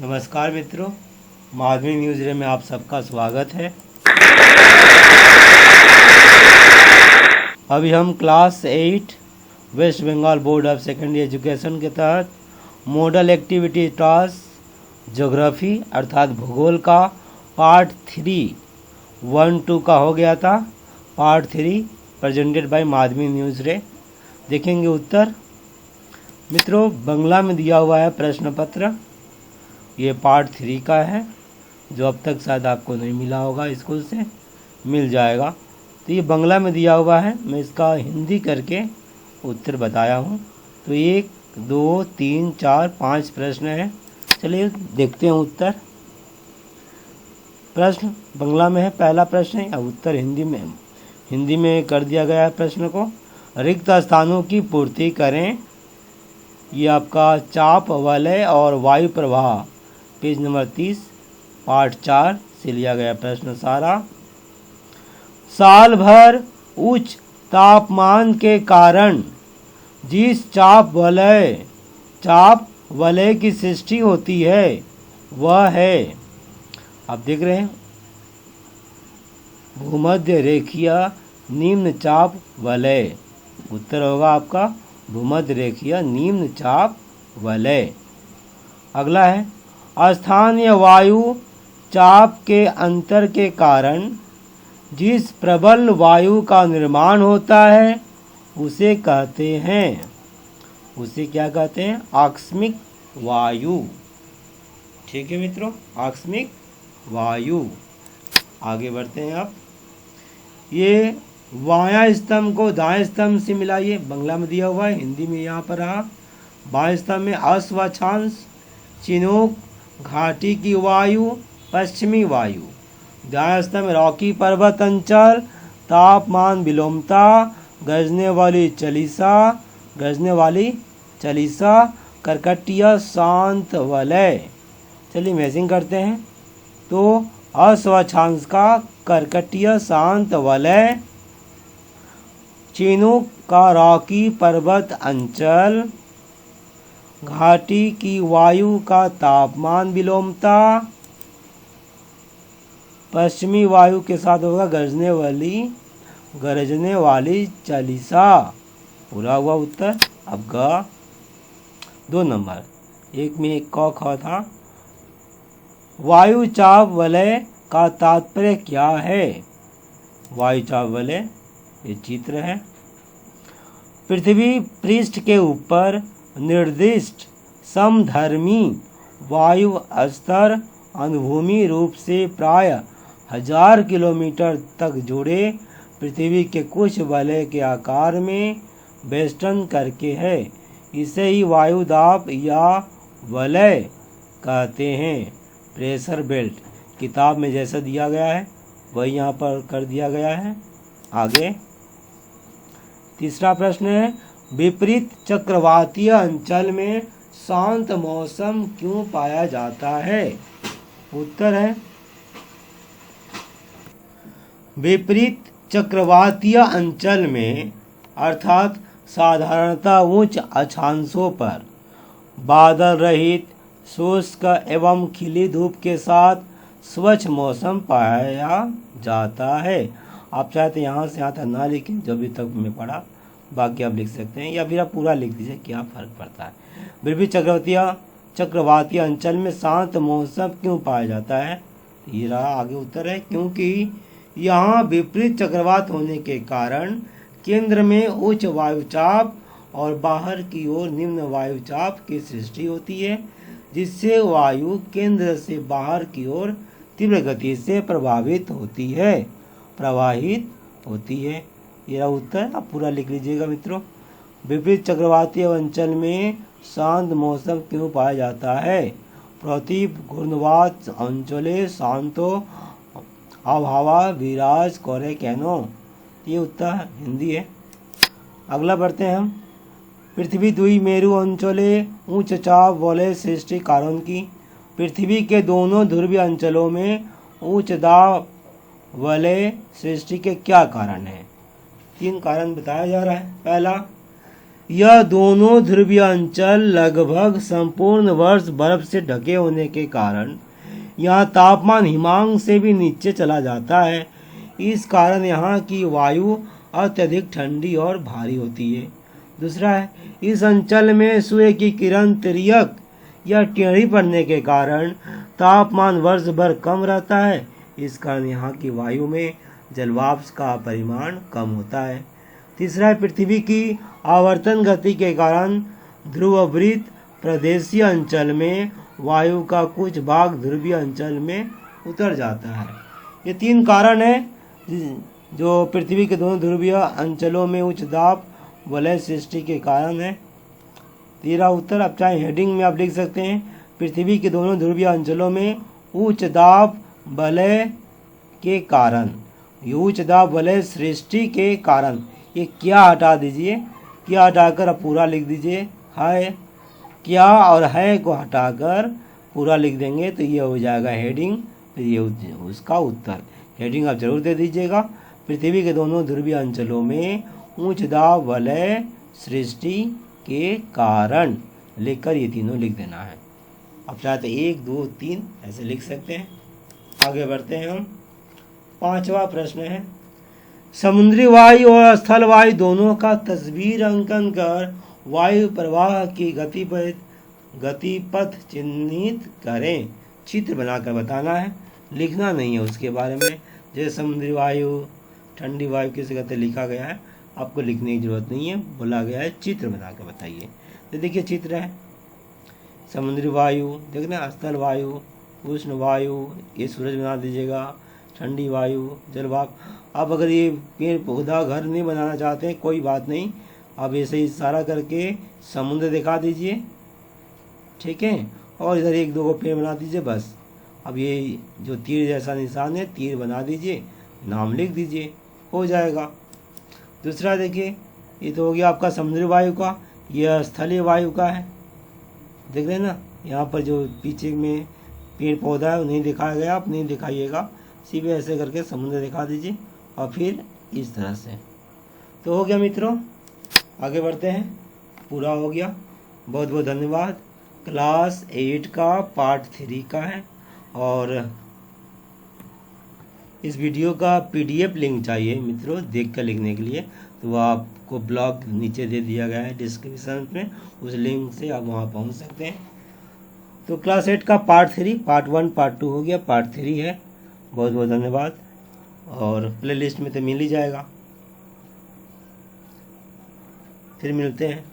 नमस्कार मित्रों, माधवी न्यूज़ रे में आप सबका स्वागत है। अभी हम class 8 West Bengal board of secondary education के तहत मॉडल एक्टिविटी टास्क ज्योग्राफी अर्थात भूगोल का पार्ट 3 का हो गया था। Part 3 presented by Madhavi news रे। देखेंगे उत्तर। मित्रों, बंगला में दिया हुआ है प्रश्न पत्र। ये पार्ट 3 का है, जो अब तक शायद आपको नहीं मिला होगा, स्कूल से मिल जाएगा। तो ये बंगला में दिया हुआ है, मैं इसका हिंदी करके उत्तर बताया हूँ। तो 1 2 3 4 5 प्रश्न है। चलिए देखते हैं उत्तर। प्रश्न बंगला में है, पहला प्रश्न है। अब उत्तर हिंदी में कर दिया गया है प्रश्न को। रिक्त स्थानों की पूर्ति करें। ये आपका चाप वलय और वायु प्रवाह, पेज नंबर 30 पार्ट 4 से लिया गया प्रश्न सारा। साल भर उच्च तापमान के कारण जिस चाप वलय की सृष्टि होती है वह है, आप देख रहे हैं, भूमध्य रेखीय निम्न चाप वलय। उत्तर होगा आपका भूमध्य रेखीय निम्न चाप वलय। अगला है, स्थानीय वायु चाप के अंतर के कारण जिस प्रबल वायु का निर्माण होता है उसे कहते हैं, उसे क्या कहते हैं? आकस्मिक वायु। ठीक है मित्रों, आकस्मिक वायु। आगे बढ़ते हैं आप। ये बायां स्तंभ को दाएं स्तंभ से मिलाइए। बंगला में दिया हुआ है, हिंदी में यहाँ पर रहा। बाएं स्तंभ में अश्वाक्षांश, चिनोक घाटी की वायु, पश्चिमी वायु। दाएं स्तंभ में रॉकी पर्वत अंचल, तापमान विलोमता, गरजने वाली चलीसा, कर्कटीय शांत वलय। चलिए मैचिंग करते हैं। तो अश्वाक्षांश का कर्कटीय शांत वलय, चिनूक का रॉकी पर्वत अंचल, घाटी की वायु का तापमान विलोमता, पश्चिमी वायु के साथ होगा गरजने वाली चालीसा। पूरा हुआ उत्तर। अब ग 2 नंबर, एक में एक क ख था। वायु चाप वलय का तात्पर्य क्या है? वायु चाप वलय, ये चित्र है। पृथ्वी पृष्ठ के ऊपर निर्दिष्ट समधर्मी वायु स्तर अनुभूमि रूप से प्राय 1000 किलोमीटर तक जुड़े पृथ्वी के कुछ वलय के आकार में वेष्टन करके है। इसे ही वायु दाब या वलय कहते हैं। प्रेशर बेल्ट किताब में जैसा दिया गया है वही यहाँ पर कर दिया गया है। आगे तीसरा प्रश्न है, विपरीत चक्रवातीय अंचल में शांत मौसम क्यों पाया जाता है? उत्तर है, विपरीत चक्रवातीय अंचल में अर्थात साधारणतः उच्च अक्षांशों पर बादल रहित शुष्क एवं खिली धूप के साथ स्वच्छ मौसम पाया जाता है। आप चाहे तो यहाँ से यहाँ तक ना लिखें, जो भी तक में पढ़ा, बाकी आप लिख सकते हैं, या फिर आप पूरा लिख दीजिए, क्या फर्क पड़ता है। विपरीत चक्रवातीय अंचल में शांत मौसम क्यों पाया जाता है? ये रहा आगे उत्तर है, क्योंकि यहाँ विपरीत चक्रवात होने के कारण केंद्र में उच्च वायुचाप और बाहर की ओर निम्न वायुचाप की सृष्टि होती है, जिससे वायु केंद्र से बाहर की ओर तीव्र गति से प्रवाहित होती है। यह उत्तर आप पूरा लिख लीजिएगा मित्रों। विपरीत चक्रवातीय अंचल में शांत मौसम क्यों पाया जाता है? प्रतीप घूर्णवात अंचले शांतो आबहावा विराज करे कैनो। ये उत्तर हिंदी है। अगला बढ़ते हैं हम। पृथ्वी दुई मेरु अंचले उच्च चाप वलय सृष्टि कारण की। पृथ्वी के दोनों ध्रुवीय अंचलों में उच्च दाब वलय सृष्टि के क्या कारण है? 3 कारण बताया जा रहा है। पहला, यह दोनों ध्रुवीय अंचल लगभग संपूर्ण वर्ष बर्फ से ढके होने के कारण यहाँ तापमान हिमांक से भी नीचे चला जाता है। इस कारण यहाँ की वायु अत्यधिक ठंडी और भारी होती है। दूसरा है, इस अंचल में सूर्य की किरण तिर्यक या टेढ़ी पड़ने के कारण तापमान वर्ष भर कम रहता है। इस कारण यहाँ की वायु में जलवाष्प का परिमाण कम होता है। तीसरा है, पृथ्वी की आवर्तन गति के कारण ध्रुववृत्त प्रदेशीय अंचल में वायु का कुछ भाग ध्रुवीय अंचल में उतर जाता है। ये 3 कारण है जो पृथ्वी के दोनों ध्रुवीय अंचलों में उच्च दाब वलय सृष्टि के कारण है। तेरा उत्तर आप चाहे हेडिंग में आप लिख सकते हैं, पृथ्वी के दोनों ध्रुवीय अंचलों में उच्च दाब वलय के कारण, ये उच्च दाब वलय सृष्टि के कारण। ये क्या हटा दीजिए, क्या हटाकर आप पूरा लिख दीजिए। है क्या और है को हटाकर पूरा लिख देंगे तो ये हो जाएगा हेडिंग, फिर ये उसका उत्तर। हेडिंग आप जरूर दे दीजिएगा, पृथ्वी के दोनों ध्रुवीय अंचलों में उच्च दाब वलय सृष्टि के कारण लिखकर ये तीनों लिख देना है। अब चाहे तो 1, 2, 3 ऐसे लिख सकते हैं। आगे बढ़ते हैं हम। 5वां प्रश्न है, समुद्री वायु और स्थल वायु दोनों का तस्वीर अंकन कर वायु प्रवाह की गतिपथ चिन्हित करें। चित्र बनाकर बताना है, लिखना नहीं है उसके बारे में। जैसे समुद्री वायु, ठंडी वायु किस कहते लिखा गया है, आपको लिखने की जरूरत नहीं है, बोला गया है चित्र बनाकर बताइए। तो देखिए चित्र है, समुद्री वायु देखना, स्थल वायु, उष्ण वायु, ये सूरज बना दीजिएगा, ठंडी वायु, जलवाष्प। आप अगर ये पेड़ पौधा घर नहीं बनाना चाहते हैं कोई बात नहीं, आप ऐसे ही इशारा करके समुद्र दिखा दीजिए, ठीक है, और इधर 1-2 को पेड़ बना दीजिए बस। अब ये जो तीर जैसा निशान है, तीर बना दीजिए, नाम लिख दीजिए, हो जाएगा। दूसरा देखिए, ये तो हो गया आपका समुद्री वायु का, यह स्थलीय वायु का है, देख रहे हैं ना। यहाँ पर जो पीछे में पेड़ पौधा है वो नहीं दिखाया गया, आप नहीं दिखाइएगा, सीधे ऐसे करके समुद्र दिखा दीजिए और फिर इस तरह से। तो हो गया मित्रों, आगे बढ़ते हैं, पूरा हो गया। बहुत बहुत धन्यवाद। क्लास 8 का पार्ट 3 का है, और इस वीडियो का PDF लिंक चाहिए मित्रों देख कर लिखने के लिए, तो वो आपको ब्लॉग नीचे दे दिया गया है डिस्क्रिप्शन में, उस लिंक से आप वहाँ पहुँच सकते हैं। तो क्लास 8 का पार्ट 3, पार्ट 1 पार्ट 2 हो गया, पार्ट 3 है। बहुत बहुत धन्यवाद, और प्लेलिस्ट में तो मिल ही जाएगा। फिर मिलते हैं।